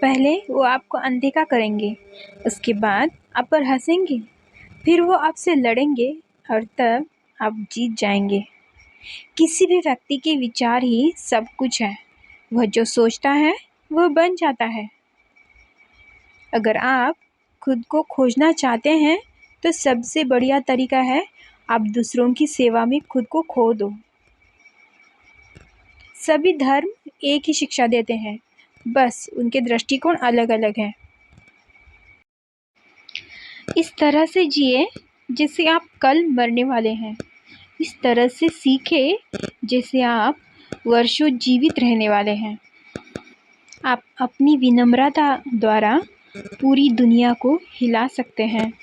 पहले वो आपको अनदेखा करेंगे, उसके बाद आप पर हंसेंगे, फिर वो आपसे लड़ेंगे और तब आप जीत जाएंगे। किसी भी व्यक्ति के विचार ही सब कुछ है। वह जो सोचता है वह बन जाता है। अगर आप खुद को खोजना चाहते हैं तो सबसे बढ़िया तरीका है आप दूसरों की सेवा में खुद को खो दो। सभी धर्म एक ही शिक्षा देते हैं, बस उनके दृष्टिकोण अलग-अलग हैं। इस तरह से जिए जैसे आप कल मरने वाले हैं। इस तरह से सीखें जैसे आप वर्षों जीवित रहने वाले हैं। आप अपनी विनम्रता द्वारा पूरी दुनिया को हिला सकते हैं।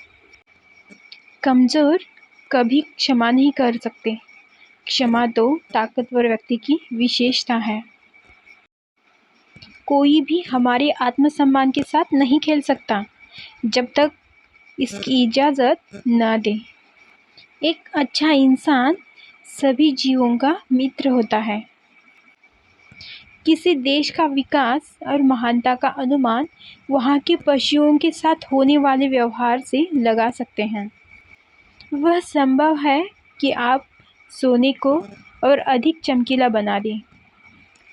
कमज़ोर कभी क्षमा नहीं कर सकते। क्षमा तो ताकतवर व्यक्ति की विशेषता है। कोई भी हमारे आत्मसम्मान के साथ नहीं खेल सकता जब तक इसकी इजाज़त न दे। एक अच्छा इंसान सभी जीवों का मित्र होता है। किसी देश का विकास और महानता का अनुमान वहाँ के पशुओं के साथ होने वाले व्यवहार से लगा सकते हैं। वह संभव है कि आप सोने को और अधिक चमकीला बना दें,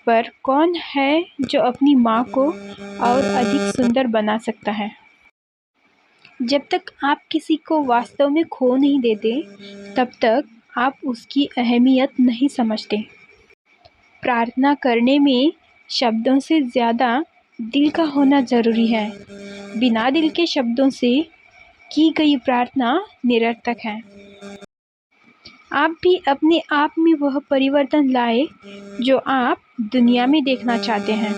पर कौन है जो अपनी माँ को और अधिक सुंदर बना सकता है? जब तक आप किसी को वास्तव में खो नहीं देते, तब तक आप उसकी अहमियत नहीं समझते। प्रार्थना करने में शब्दों से ज़्यादा दिल का होना ज़रूरी है। बिना दिल के शब्दों से की गई प्रार्थना निरर्थक है। आप भी अपने आप में वह परिवर्तन लाए जो आप दुनिया में देखना चाहते हैं।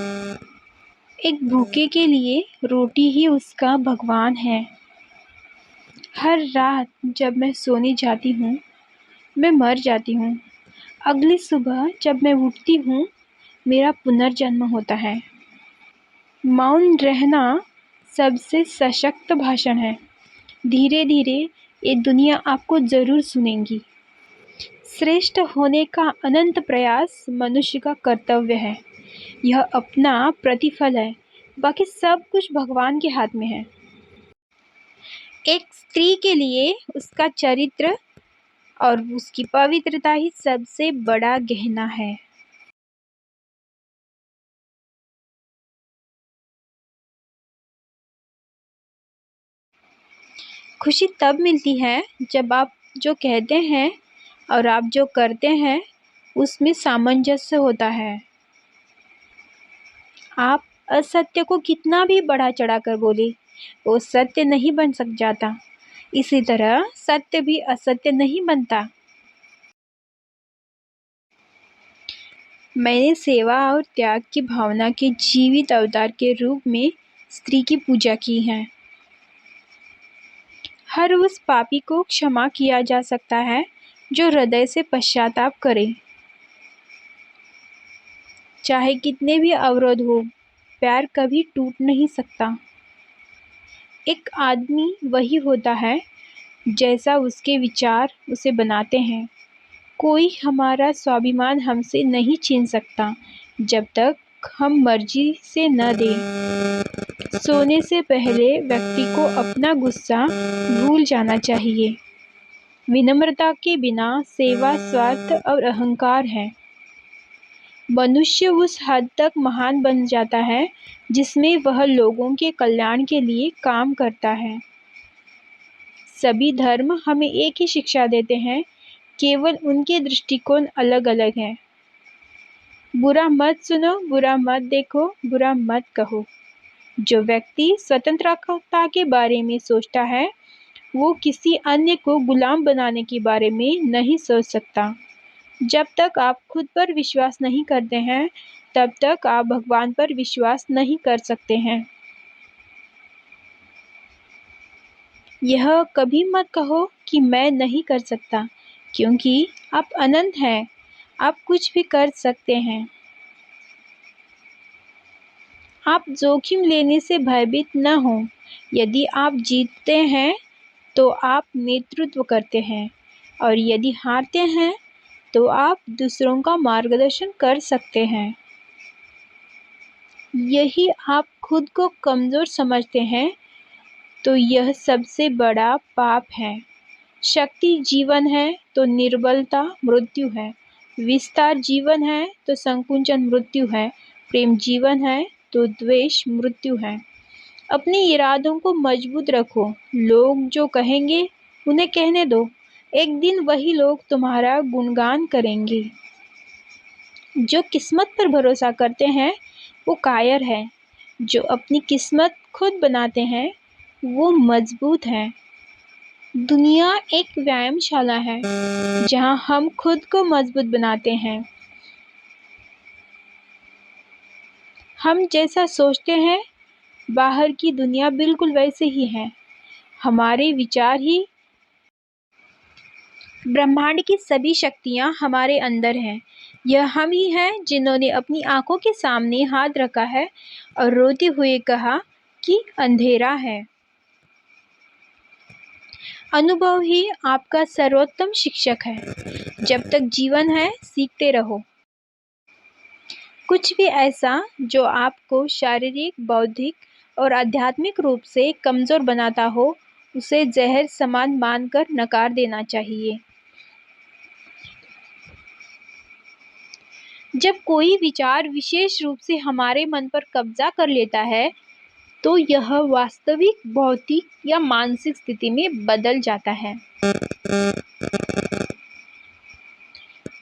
एक भूखे के लिए रोटी ही उसका भगवान है। हर रात जब मैं सोने जाती हूँ, मैं मर जाती हूँ। अगली सुबह जब मैं उठती हूँ, मेरा पुनर्जन्म होता है। मौन रहना सबसे सशक्त भाषण है। धीरे-धीरे ये दुनिया आपको ज़रूर सुनेगी। श्रेष्ठ होने का अनंत प्रयास मनुष्य का कर्तव्य है। यह अपना प्रतिफल है, बाकी सब कुछ भगवान के हाथ में है। एक स्त्री के लिए उसका चरित्र और उसकी पवित्रता ही सबसे बड़ा गहना है। खुशी तब मिलती है जब आप जो कहते हैं और आप जो करते हैं उसमें सामंजस्य होता है। आप असत्य को कितना भी बढ़ा चढ़ाकर बोले, वो सत्य नहीं बन सक जाता। इसी तरह सत्य भी असत्य नहीं बनता। मैंने सेवा और त्याग की भावना के जीवित अवतार के रूप में स्त्री की पूजा की है। हर उस पापी को क्षमा किया जा सकता है जो हृदय से पश्चाताप करे। चाहे कितने भी अवरोध हो, प्यार कभी टूट नहीं सकता। एक आदमी वही होता है जैसा उसके विचार उसे बनाते हैं। कोई हमारा स्वाभिमान हमसे नहीं छीन सकता जब तक हम मर्जी से न दें। सोने से पहले व्यक्ति को अपना गुस्सा भूल जाना चाहिए। विनम्रता के बिना सेवा स्वार्थ और अहंकार है। मनुष्य उस हद तक महान बन जाता है जिसमें वह लोगों के कल्याण के लिए काम करता है। सभी धर्म हमें एक ही शिक्षा देते हैं, केवल उनके दृष्टिकोण अलग-अलग हैं। बुरा मत सुनो, बुरा मत देखो, बुरा मत कहो। जो व्यक्ति स्वतंत्रता के बारे में सोचता है, वो किसी अन्य को गुलाम बनाने के बारे में नहीं सोच सकता। जब तक आप खुद पर विश्वास नहीं करते हैं, तब तक आप भगवान पर विश्वास नहीं कर सकते हैं। यह कभी मत कहो कि मैं नहीं कर सकता, क्योंकि आप अनंत हैं, आप कुछ भी कर सकते हैं। आप जोखिम लेने से भयभीत न हों। यदि आप जीतते हैं, तो आप नेतृत्व करते हैं, और यदि हारते हैं, तो आप दूसरों का मार्गदर्शन कर सकते हैं। यही आप खुद को कमज़ोर समझते हैं तो यह सबसे बड़ा पाप है। शक्ति जीवन है तो निर्बलता मृत्यु है। विस्तार जीवन है तो संकुचन मृत्यु है। प्रेम जीवन है तो द्वेष मृत्यु है। अपने इरादों को मजबूत रखो। लोग जो कहेंगे उन्हें कहने दो। एक दिन वही लोग तुम्हारा गुणगान करेंगे। जो किस्मत पर भरोसा करते हैं वो कायर है। जो अपनी किस्मत खुद बनाते हैं वो मजबूत है। दुनिया एक व्यायामशाला है जहाँ हम खुद को मजबूत बनाते हैं। हम जैसा सोचते हैं बाहर की दुनिया बिल्कुल वैसे ही है। हमारे विचार ही ब्रह्मांड की सभी शक्तियाँ हमारे अंदर हैं। यह हम ही हैं जिन्होंने अपनी आंखों के सामने हाथ रखा है और रोते हुए कहा कि अंधेरा है। अनुभव ही आपका सर्वोत्तम शिक्षक है। जब तक जीवन है सीखते रहो। कुछ भी ऐसा जो आपको शारीरिक, बौद्धिक और आध्यात्मिक रूप से कमज़ोर बनाता हो उसे जहर समान मानकर नकार देना चाहिए। जब कोई विचार विशेष रूप से हमारे मन पर कब्जा कर लेता है तो यह वास्तविक भौतिक या मानसिक स्थिति में बदल जाता है।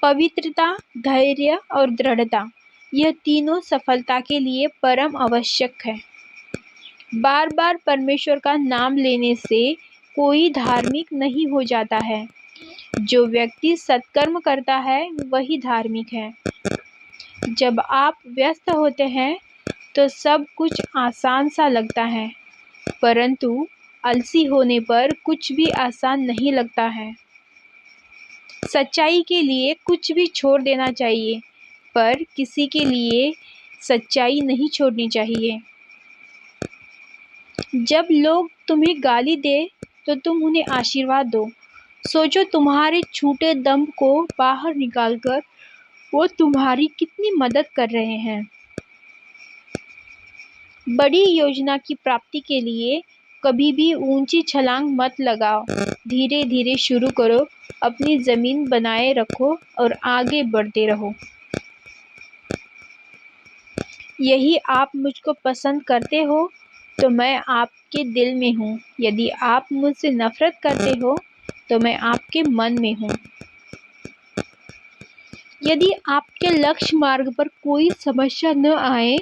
पवित्रता, धैर्य और दृढ़ता यह तीनों सफलता के लिए परम आवश्यक है। बार बार परमेश्वर का नाम लेने से कोई धार्मिक नहीं हो जाता है। जो व्यक्ति सत्कर्म करता है वही धार्मिक है। जब आप व्यस्त होते हैं तो सब कुछ आसान सा लगता है, परंतु आलसी होने पर कुछ भी आसान नहीं लगता है। सच्चाई के लिए कुछ भी छोड़ देना चाहिए, पर किसी के लिए सच्चाई नहीं छोड़नी चाहिए। जब लोग तुम्हें गाली दे तो तुम उन्हें आशीर्वाद दो। सोचो तुम्हारे छूटे दम को बाहर निकालकर वो तुम्हारी कितनी मदद कर रहे हैं। बड़ी योजना की प्राप्ति के लिए कभी भी ऊंची छलांग मत लगाओ। धीरे धीरे शुरू करो, अपनी जमीन बनाए रखो और आगे बढ़ते रहो। यदि आप मुझको पसंद करते हो तो मैं आपके दिल में हूँ। यदि आप मुझसे नफरत करते हो तो मैं आपके मन में हूँ। यदि आपके लक्ष्य मार्ग पर कोई समस्या न आए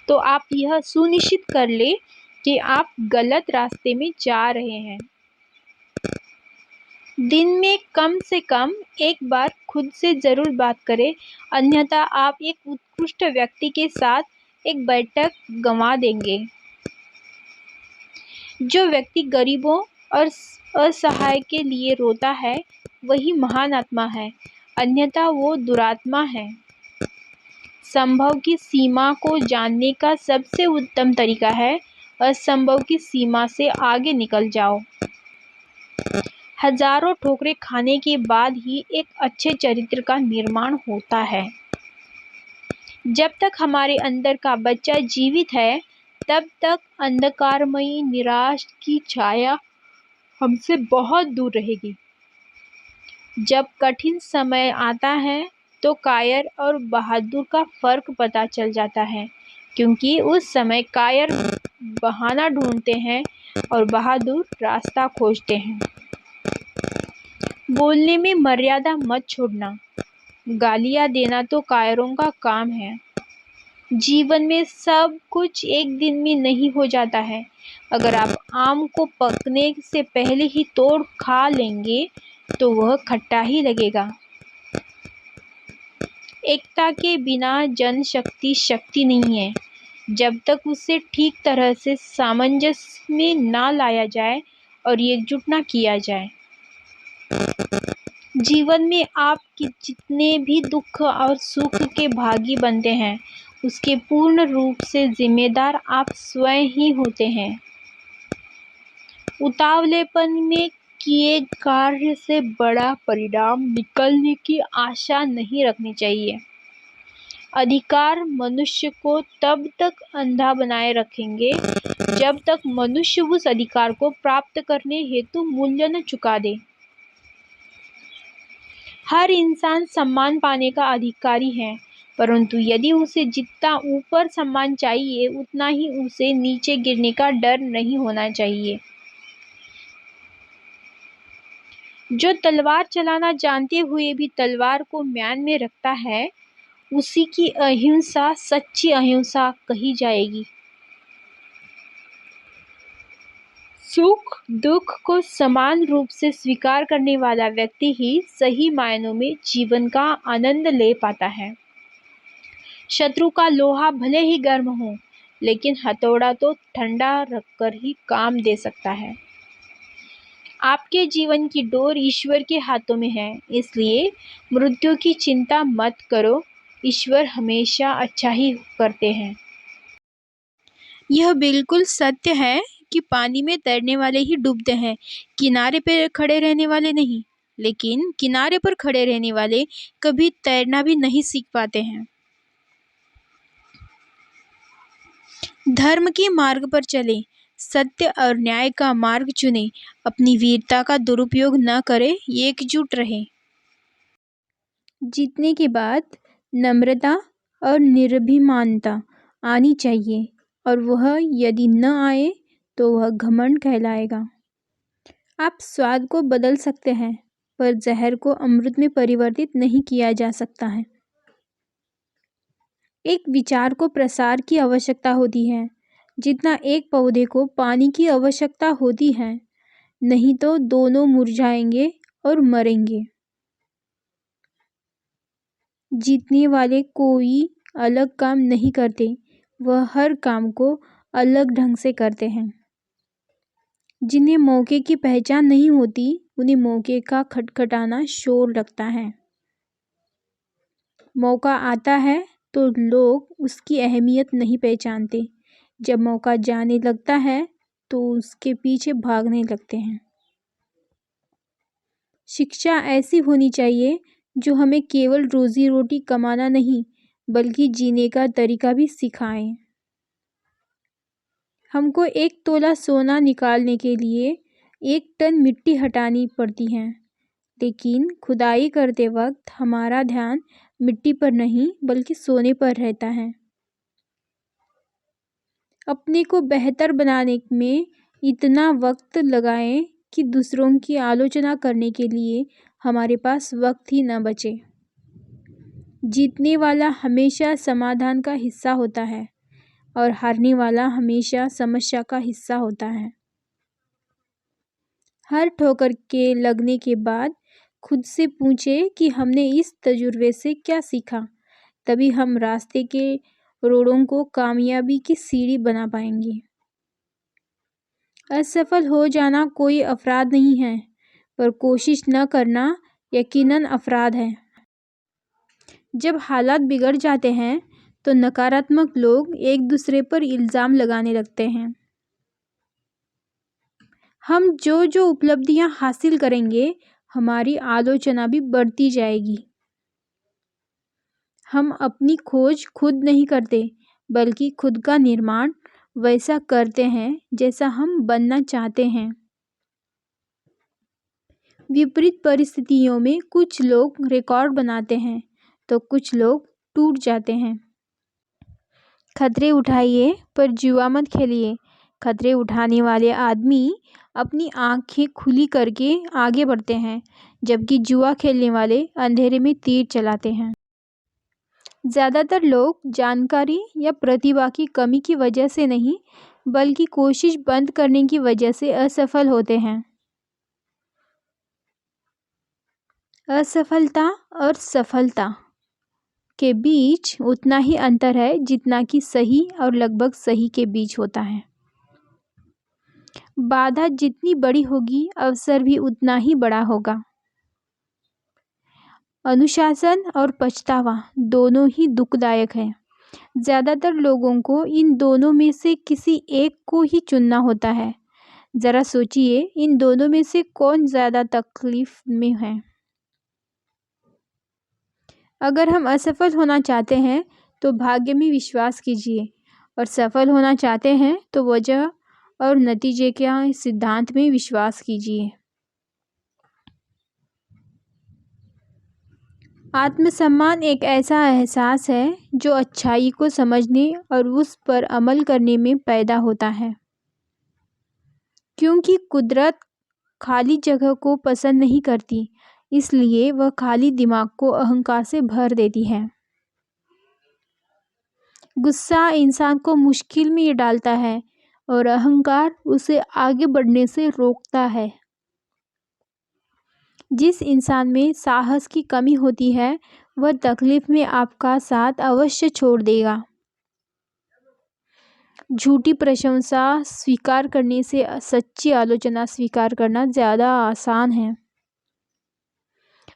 तो आप यह सुनिश्चित कर ले कि आप गलत रास्ते में जा रहे हैं। दिन में कम से कम एक बार खुद से ज़रूर बात करें, अन्यथा आप एक उत्कृष्ट व्यक्ति के साथ एक बैठक गंवा देंगे। जो व्यक्ति गरीबों और असहाय के लिए रोता है वही महान आत्मा है, अन्यथा वो दुरात्मा है। संभव की सीमा को जानने का सबसे उत्तम तरीका है असंभव की सीमा से आगे निकल जाओ। हजारों ठोकरें खाने के बाद ही एक अच्छे चरित्र का निर्माण होता है। जब तक हमारे अंदर का बच्चा जीवित है तब तक अंधकारमयी निराश की छाया हमसे बहुत दूर रहेगी। जब कठिन समय आता है तो कायर और बहादुर का फर्क पता चल जाता है, क्योंकि उस समय कायर बहाना ढूंढते हैं और बहादुर रास्ता खोजते हैं। बोलने में मर्यादा मत छोड़ना। गालियाँ देना तो कायरों का काम है। जीवन में सब कुछ एक दिन में नहीं हो जाता है। अगर आप आम को पकने से पहले ही तोड़ खा लेंगे तो वह खट्टा ही लगेगा। एकता के बिना जनशक्ति शक्ति नहीं है। जब तक उसे ठीक तरह से सामंजस्य में ना लाया जाए और एकजुट ना किया जाए। जीवन में आप जितने भी दुख और सुख के भागी बनते हैं उसके पूर्ण रूप से जिम्मेदार आप स्वयं ही होते हैं। उतावलेपन में किए कार्य से बड़ा परिणाम निकलने की आशा नहीं रखनी चाहिए। अधिकार मनुष्य को तब तक अंधा बनाए रखेंगे जब तक मनुष्य उस अधिकार को प्राप्त करने हेतु मूल्य न चुका दे। हर इंसान सम्मान पाने का अधिकारी है, परंतु यदि उसे जितना ऊपर सम्मान चाहिए उतना ही उसे नीचे गिरने का डर नहीं होना चाहिए। जो तलवार चलाना जानते हुए भी तलवार को म्यान में रखता है, उसी की अहिंसा सच्ची अहिंसा कही जाएगी। सुख दुख को समान रूप से स्वीकार करने वाला व्यक्ति ही सही मायनों में जीवन का आनंद ले पाता है। शत्रु का लोहा भले ही गर्म हो, लेकिन हथौड़ा तो ठंडा रखकर ही काम दे सकता है। आपके जीवन की डोर ईश्वर के हाथों में है, इसलिए मृत्यु की चिंता मत करो। ईश्वर हमेशा अच्छा ही करते हैं। यह बिल्कुल सत्य है कि पानी में तैरने वाले ही डूबते हैं, किनारे पर खड़े रहने वाले नहीं। लेकिन किनारे पर खड़े रहने वाले कभी तैरना भी नहीं सीख पाते हैं। धर्म के मार्ग पर चले, सत्य और न्याय का मार्ग चुने, अपनी वीरता का दुरुपयोग न करें, एकजुट रहे। जीतने के बाद नम्रता और निर्भीमानता आनी चाहिए, और वह यदि न आए तो वह घमंड कहलाएगा। आप स्वाद को बदल सकते हैं, पर जहर को अमृत में परिवर्तित नहीं किया जा सकता है। एक विचार को प्रसार की आवश्यकता होती है, जितना एक पौधे को पानी की आवश्यकता होती है, नहीं तो दोनों मुरझाएंगे और मरेंगे। जीतने वाले कोई अलग काम नहीं करते, वह हर काम को अलग ढंग से करते हैं। जिन्हें मौके की पहचान नहीं होती, उन्हें मौके का खटखटाना शोर लगता है। मौका आता है तो लोग उसकी अहमियत नहीं पहचानते, जब मौका जाने लगता है तो उसके पीछे भागने लगते हैं। शिक्षा ऐसी होनी चाहिए जो हमें केवल रोजी रोटी कमाना नहीं, बल्कि जीने का तरीका भी सिखाए। हमको 1 तोला सोना निकालने के लिए 1 टन मिट्टी हटानी पड़ती है, लेकिन खुदाई करते वक्त हमारा ध्यान मिट्टी पर नहीं बल्कि सोने पर रहता है। अपने को बेहतर बनाने में इतना वक्त लगाएं कि दूसरों की आलोचना करने के लिए हमारे पास वक्त ही न बचे। जीतने वाला हमेशा समाधान का हिस्सा होता है, और हारने वाला हमेशा समस्या का हिस्सा होता है। हर ठोकर के लगने के बाद खुद से पूछे कि हमने इस तजुर्बे से क्या सीखा, तभी हम रास्ते के रोड़ों को कामयाबी की सीढ़ी बना पाएंगे। असफल हो जाना कोई अपराध नहीं है, पर कोशिश न करना यकीनन अपराध है। जब हालात बिगड़ जाते हैं तो नकारात्मक लोग एक दूसरे पर इल्ज़ाम लगाने लगते हैं। हम जो जो उपलब्धियां हासिल करेंगे, हमारी आलोचना भी बढ़ती जाएगी। हम अपनी खोज खुद नहीं करते, बल्कि खुद का निर्माण वैसा करते हैं जैसा हम बनना चाहते हैं। विपरीत परिस्थितियों में कुछ लोग रिकॉर्ड बनाते हैं तो कुछ लोग टूट जाते हैं। खतरे उठाइए पर जुआ मत खेलिए। खतरे उठाने वाले आदमी अपनी आंखें खुली करके आगे बढ़ते हैं, जबकि जुआ खेलने वाले अंधेरे में तीर चलाते हैं। ज़्यादातर लोग जानकारी या प्रतिभा की कमी की वजह से नहीं, बल्कि कोशिश बंद करने की वजह से असफल होते हैं। असफलता और सफलता के बीच उतना ही अंतर है जितना कि सही और लगभग सही के बीच होता है। बाधा जितनी बड़ी होगी, अवसर भी उतना ही बड़ा होगा। अनुशासन और पछतावा दोनों ही दुखदायक है। ज़्यादातर लोगों को इन दोनों में से किसी एक को ही चुनना होता है। ज़रा सोचिए, इन दोनों में से कौन ज़्यादा तकलीफ में है? अगर हम असफल होना चाहते हैं तो भाग्य में विश्वास कीजिए, और सफल होना चाहते हैं तो वजह और नतीजे के सिद्धांत में विश्वास कीजिए। आत्मसम्मान एक ऐसा एहसास है जो अच्छाई को समझने और उस पर अमल करने में पैदा होता है, क्योंकि कुदरत खाली जगह को पसंद नहीं करती, इसलिए वह खाली दिमाग को अहंकार से भर देती है। गुस्सा इंसान को मुश्किल में डालता है और अहंकार उसे आगे बढ़ने से रोकता है। जिस इंसान में साहस की कमी होती है वह तकलीफ में आपका साथ अवश्य छोड़ देगा। झूठी प्रशंसा स्वीकार करने से सच्ची आलोचना स्वीकार करना ज़्यादा आसान है।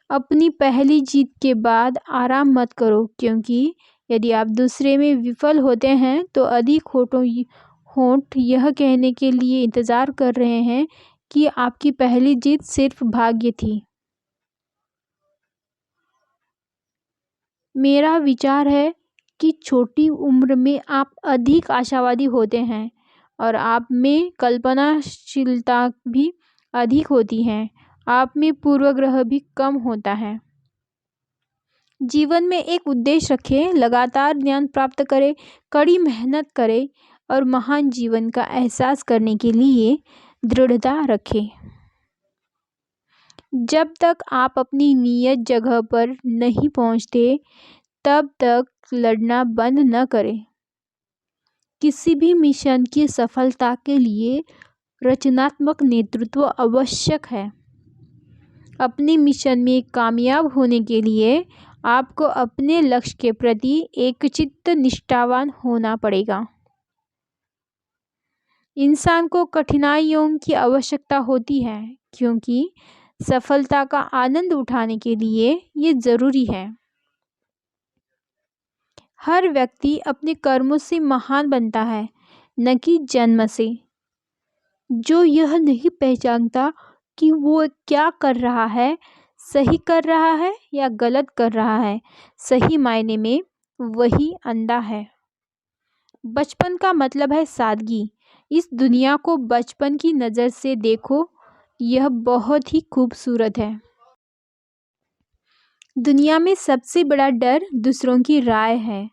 अपनी पहली जीत के बाद आराम मत करो, क्योंकि यदि आप दूसरे में विफल होते हैं तो अधिक होंठ यह कहने के लिए इंतज़ार कर रहे हैं कि आपकी पहली जीत सिर्फ भाग्य थी। मेरा विचार है कि छोटी उम्र में आप अधिक आशावादी होते हैं और आप में कल्पनाशीलता भी अधिक होती है। आप में पूर्वाग्रह भी कम होता है। जीवन में एक उद्देश्य रखें, लगातार ज्ञान प्राप्त करें, कड़ी मेहनत करें और महान जीवन का एहसास करने के लिए दृढ़ता रखें। जब तक आप अपनी नियत जगह पर नहीं पहुंचते, तब तक लड़ना बंद न करें। किसी भी मिशन की सफलता के लिए रचनात्मक नेतृत्व आवश्यक है। अपने मिशन में कामयाब होने के लिए आपको अपने लक्ष्य के प्रति एकचित्त निष्ठावान होना पड़ेगा। इंसान को कठिनाइयों की आवश्यकता होती है, क्योंकि सफलता का आनंद उठाने के लिए ये ज़रूरी है। हर व्यक्ति अपने कर्मों से महान बनता है, न कि जन्म से। जो यह नहीं पहचानता कि वो क्या कर रहा है, सही कर रहा है या गलत कर रहा है, सही मायने में वही अंधा है। बचपन का मतलब है सादगी। इस दुनिया को बचपन की नज़र से देखो, यह बहुत ही खूबसूरत है। दुनिया में सबसे बड़ा डर दूसरों की राय है,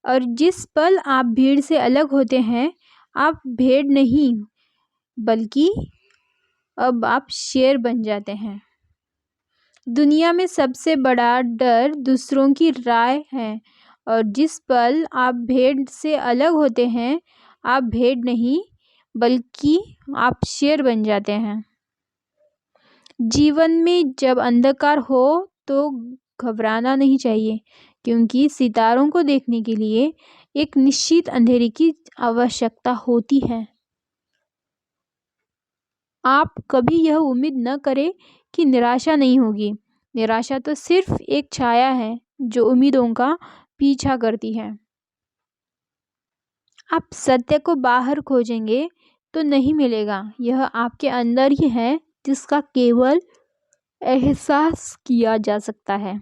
और जिस पल आप भीड़ से अलग होते हैं, आप भेड़ नहीं बल्कि अब आप शेर बन जाते हैं। दुनिया में सबसे बड़ा डर दूसरों की राय है, और जिस पल आप भेड़ से अलग होते हैं, आप भेड़ नहीं बल्कि आप शेर बन जाते हैं। जीवन में जब अंधकार हो तो घबराना नहीं चाहिए, क्योंकि सितारों को देखने के लिए एक निश्चित अंधेरे की आवश्यकता होती है। आप कभी यह उम्मीद न करें कि निराशा नहीं होगी। निराशा तो सिर्फ एक छाया है जो उम्मीदों का पीछा करती है। आप सत्य को बाहर खोजेंगे तो नहीं मिलेगा, यह आपके अंदर ही है, जिसका केवल एहसास किया जा सकता है।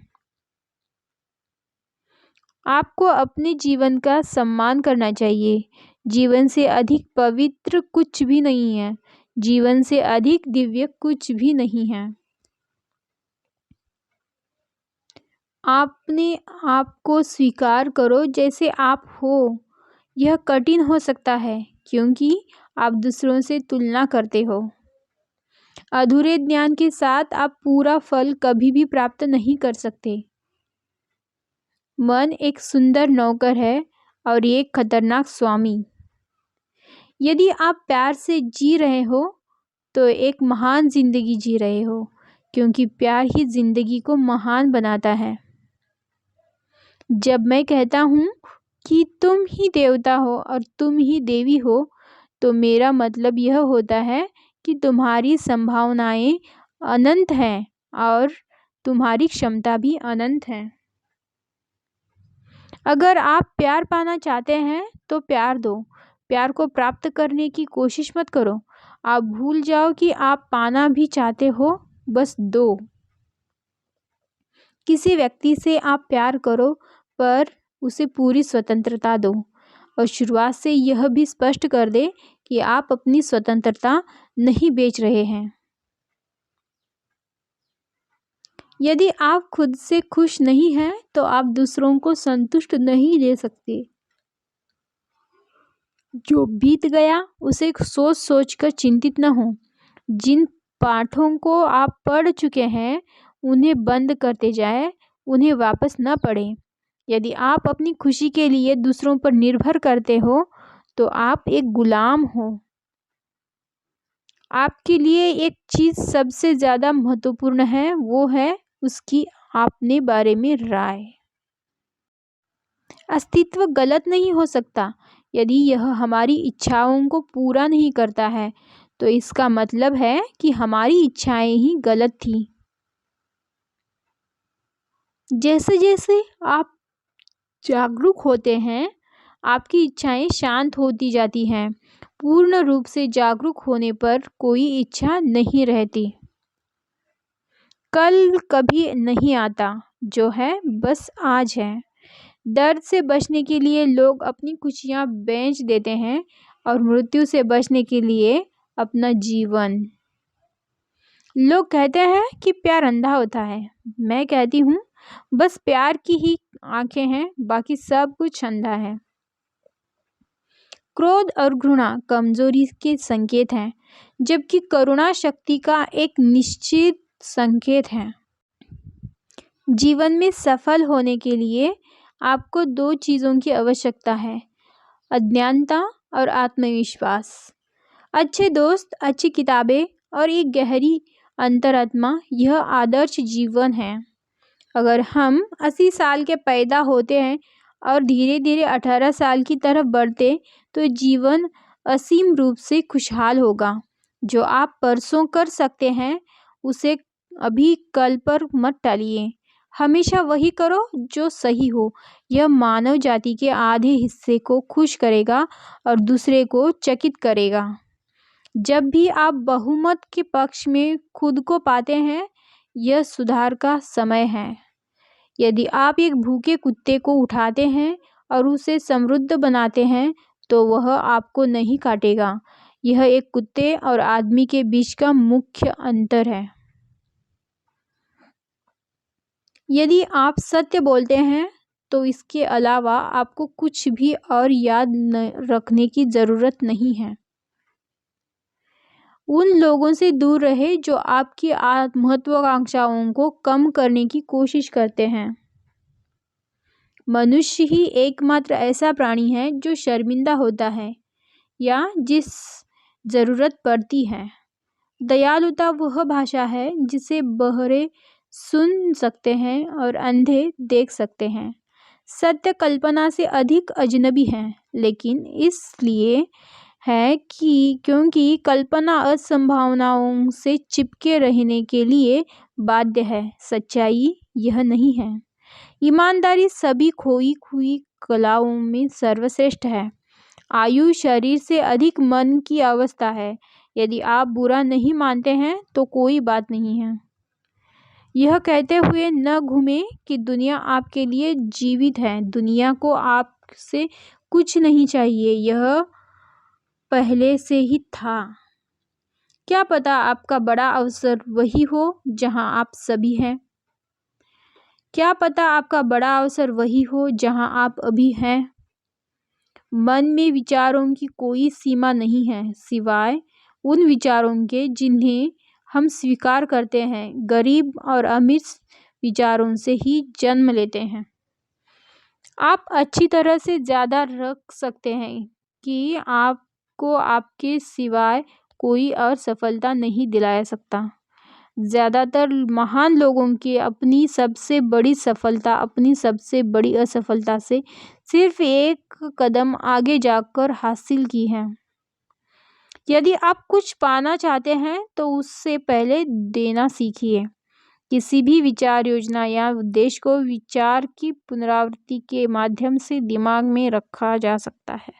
आपको अपने जीवन का सम्मान करना चाहिए। जीवन से अधिक पवित्र कुछ भी नहीं है, जीवन से अधिक दिव्य कुछ भी नहीं है। अपने आप को स्वीकार करो जैसे आप हो। यह कठिन हो सकता है, क्योंकि आप दूसरों से तुलना करते हो। अधूरे ज्ञान के साथ आप पूरा फल कभी भी प्राप्त नहीं कर सकते। मन एक सुंदर नौकर है और एक खतरनाक स्वामी। यदि आप प्यार से जी रहे हो तो एक महान जिंदगी जी रहे हो, क्योंकि प्यार ही जिंदगी को महान बनाता है। जब मैं कहता हूँ कि तुम ही देवता हो और तुम ही देवी हो, तो मेरा मतलब यह होता है कि तुम्हारी संभावनाएं अनंत हैं और तुम्हारी क्षमता भी अनंत है। अगर आप प्यार पाना चाहते हैं तो प्यार दो। प्यार को प्राप्त करने की कोशिश मत करो। आप भूल जाओ कि आप पाना भी चाहते हो, बस दो। किसी व्यक्ति से आप प्यार करो, पर उसे पूरी स्वतंत्रता दो और शुरुआत से यह भी स्पष्ट कर दे कि आप अपनी स्वतंत्रता नहीं बेच रहे हैं। यदि आप खुद से खुश नहीं हैं तो आप दूसरों को संतुष्ट नहीं दे सकते। जो बीत गया उसे सोच सोच कर चिंतित न हो। जिन पाठों को आप पढ़ चुके हैं उन्हें बंद करते जाएं, उन्हें वापस न पढ़ें। यदि आप अपनी खुशी के लिए दूसरों पर निर्भर करते हो तो आप एक गुलाम हो। आपके लिए एक चीज़ सबसे ज़्यादा महत्वपूर्ण है, वो है उसकी अपने बारे में राय। अस्तित्व गलत नहीं हो सकता। यदि यह हमारी इच्छाओं को पूरा नहीं करता है तो इसका मतलब है कि हमारी इच्छाएं ही गलत थी। जैसे जैसे आप जागरूक होते हैं आपकी इच्छाएं शांत होती जाती हैं। पूर्ण रूप से जागरूक होने पर कोई इच्छा नहीं रहती। कल कभी नहीं आता, जो है बस आज है। दर्द से बचने के लिए लोग अपनी खुशियां बेच देते हैं और मृत्यु से बचने के लिए अपना जीवन। लोग कहते हैं कि प्यार अंधा होता है। मैं कहती हूँ बस प्यार की ही आंखें हैं, बाकी सब कुछ अंधा है। क्रोध और घृणा कमजोरी के संकेत हैं, जबकि करुणा शक्ति का एक निश्चित संकेत है। जीवन में सफल होने के लिए आपको 2 चीज़ों की आवश्यकता है, अज्ञानता और आत्मविश्वास। अच्छे दोस्त, अच्छी किताबें और एक गहरी अंतरात्मा, यह आदर्श जीवन है। अगर हम 80 साल के पैदा होते हैं और धीरे धीरे 18 साल की तरफ बढ़ते तो जीवन असीम रूप से खुशहाल होगा। जो आप परसों कर सकते हैं उसे अभी कल पर मत टालिए। हमेशा वही करो जो सही हो। यह मानव जाति के आधे हिस्से को खुश करेगा और दूसरे को चकित करेगा। जब भी आप बहुमत के पक्ष में खुद को पाते हैं, यह सुधार का समय है। यदि आप एक भूखे कुत्ते को उठाते हैं और उसे समृद्ध बनाते हैं तो वह आपको नहीं काटेगा। यह एक कुत्ते और आदमी के बीच का मुख्य अंतर है। यदि आप सत्य बोलते हैं तो इसके अलावा आपको कुछ भी और याद रखने की ज़रूरत नहीं है। उन लोगों से दूर रहे जो आपकी महत्वाकांक्षाओं को कम करने की कोशिश करते हैं। मनुष्य ही एकमात्र ऐसा प्राणी है जो शर्मिंदा होता है या जिस ज़रूरत पड़ती है। दयालुता वह भाषा है जिसे बहरे सुन सकते हैं और अंधे देख सकते हैं। सत्य कल्पना से अधिक अजनबी है, लेकिन इसलिए है कि क्योंकि कल्पना असंभावनाओं से चिपके रहने के लिए बाध्य है। सच्चाई यह नहीं है। ईमानदारी सभी खोई हुई कलाओं में सर्वश्रेष्ठ है। आयु शरीर से अधिक मन की अवस्था है। यदि आप बुरा नहीं मानते हैं तो कोई बात नहीं है। यह कहते हुए न घूमें कि दुनिया आपके लिए जीवित है। दुनिया को आपसे कुछ नहीं चाहिए, यह पहले से ही था। क्या पता आपका बड़ा अवसर वही हो जहां आप सभी हैं। क्या पता आपका बड़ा अवसर वही हो जहां आप अभी हैं। मन में विचारों की कोई सीमा नहीं है, सिवाय उन विचारों के जिन्हें हम स्वीकार करते हैं। गरीब और अमीर विचारों से ही जन्म लेते हैं। आप अच्छी तरह से ज़्यादा रख सकते हैं कि आपको आपके सिवाय कोई और सफलता नहीं दिला सकता। ज़्यादातर महान लोगों की अपनी सबसे बड़ी सफलता अपनी सबसे बड़ी असफलता से सिर्फ एक कदम आगे जाकर हासिल की है। यदि आप कुछ पाना चाहते हैं तो उससे पहले देना सीखिए। किसी भी विचार, योजना या उद्देश्य को विचार की पुनरावृत्ति के माध्यम से दिमाग में रखा जा सकता है।